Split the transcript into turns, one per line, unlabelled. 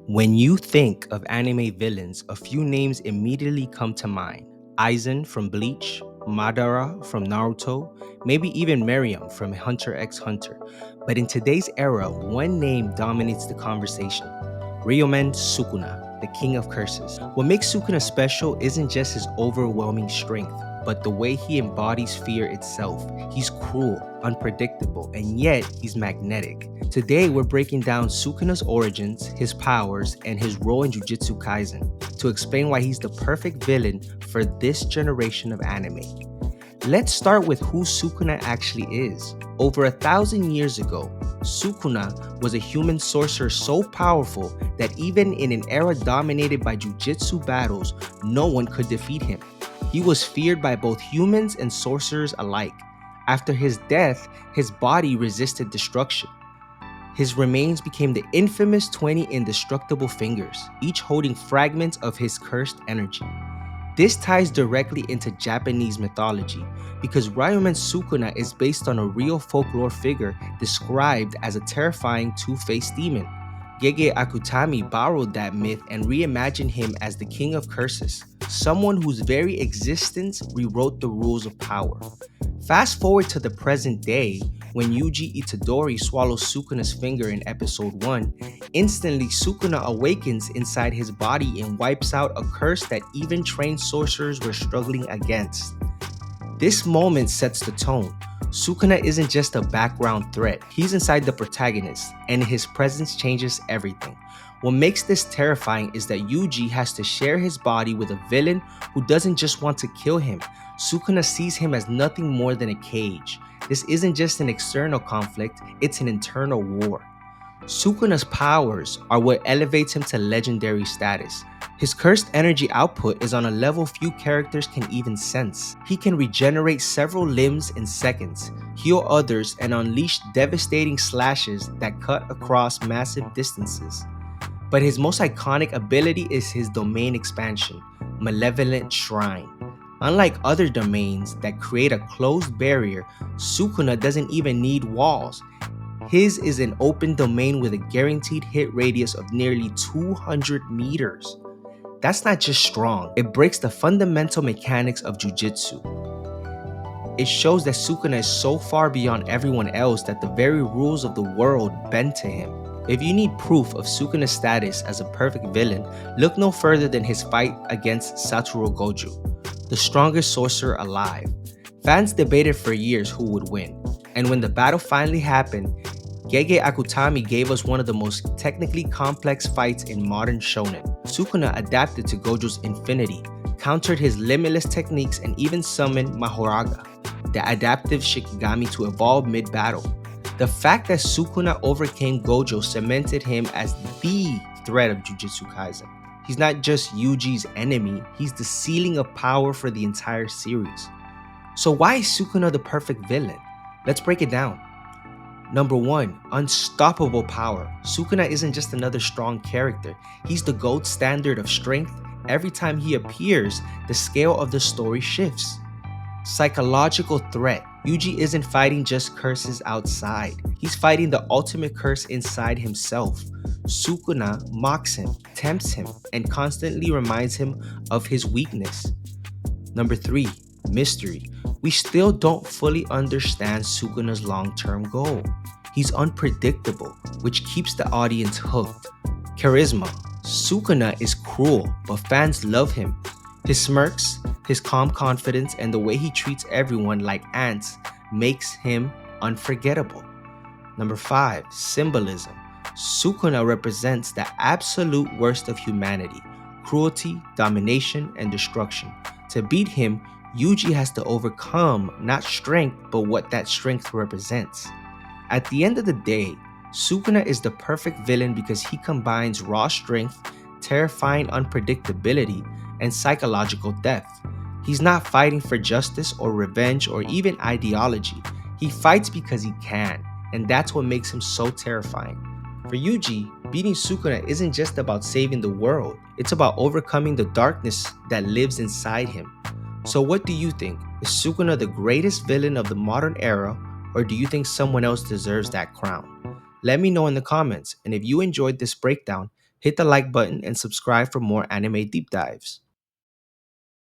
When you think of anime villains, a few names immediately come to mind. Aizen from Bleach, Madara from Naruto, maybe even Miriam from Hunter x Hunter. But in today's era, one name dominates the conversation. Ryomen Sukuna, the king of curses. What makes Sukuna special isn't just his overwhelming strength, but the way he embodies fear itself. He's cruel, unpredictable, and yet he's magnetic. Today, we're breaking down Sukuna's origins, his powers, and his role in Jujutsu Kaisen to explain why he's the perfect villain for this generation of anime. Let's start with who Sukuna actually is. Over 1,000 years ago, Sukuna was a human sorcerer so powerful that even in an era dominated by jujitsu battles, no one could defeat him. He was feared by both humans and sorcerers alike. After his death, his body resisted destruction. His remains became the infamous 20 indestructible fingers, each holding fragments of his cursed energy. This ties directly into Japanese mythology because Ryomen Sukuna is based on a real folklore figure described as a terrifying two-faced demon. Gege Akutami borrowed that myth and reimagined him as the king of curses, someone whose very existence rewrote the rules of power. Fast forward to the present day, when Yuji Itadori swallows Sukuna's finger in episode 1, instantly Sukuna awakens inside his body and wipes out a curse that even trained sorcerers were struggling against. This moment sets the tone. Sukuna isn't just a background threat, he's inside the protagonist, and his presence changes everything. What makes this terrifying is that Yuji has to share his body with a villain who doesn't just want to kill him. Sukuna sees him as nothing more than a cage. This isn't just an external conflict, it's an internal war. Sukuna's powers are what elevates him to legendary status. His cursed energy output is on a level few characters can even sense. He can regenerate several limbs in seconds, heal others, and unleash devastating slashes that cut across massive distances. But his most iconic ability is his domain expansion, Malevolent Shrine. Unlike other domains that create a closed barrier, Sukuna doesn't even need walls. His is an open domain with a guaranteed hit radius of nearly 200 meters. That's not just strong, it breaks the fundamental mechanics of Jujutsu. It shows that Sukuna is so far beyond everyone else that the very rules of the world bend to him. If you need proof of Sukuna's status as a perfect villain, look no further than his fight against Satoru Gojo, the strongest sorcerer alive. Fans debated for years who would win, and when the battle finally happened, Gege Akutami gave us one of the most technically complex fights in modern shonen. Sukuna adapted to Gojo's infinity, countered his limitless techniques, and even summoned Mahoraga, the adaptive Shikigami, to evolve mid-battle. The fact that Sukuna overcame Gojo cemented him as the threat of Jujutsu Kaisen. He's not just Yuji's enemy, he's the ceiling of power for the entire series. So why is Sukuna the perfect villain? Let's break it down. Number 1, unstoppable power. Sukuna isn't just another strong character, he's the gold standard of strength. Every time he appears, the scale of the story shifts. Psychological threat. Yuji isn't fighting just curses outside, he's fighting the ultimate curse inside himself. Sukuna mocks him, tempts him, and constantly reminds him of his weakness. Number 3, mystery. We still don't fully understand Sukuna's long-term goal. He's unpredictable, which keeps the audience hooked. Charisma. Sukuna is cruel, but fans love him. His smirks, his calm confidence, and the way he treats everyone like ants makes him unforgettable. Number 5, symbolism. Sukuna represents the absolute worst of humanity: cruelty, domination, and destruction. To beat him, Yuji has to overcome not strength, but what that strength represents. At the end of the day, Sukuna is the perfect villain because he combines raw strength, terrifying unpredictability, and psychological depth. He's not fighting for justice or revenge or even ideology. He fights because he can, and that's what makes him so terrifying. For Yuji, beating Sukuna isn't just about saving the world, it's about overcoming the darkness that lives inside him. So what do you think? Is Sukuna the greatest villain of the modern era, or do you think someone else deserves that crown? Let me know in the comments, and if you enjoyed this breakdown, Hit the like button and subscribe for more anime deep dives.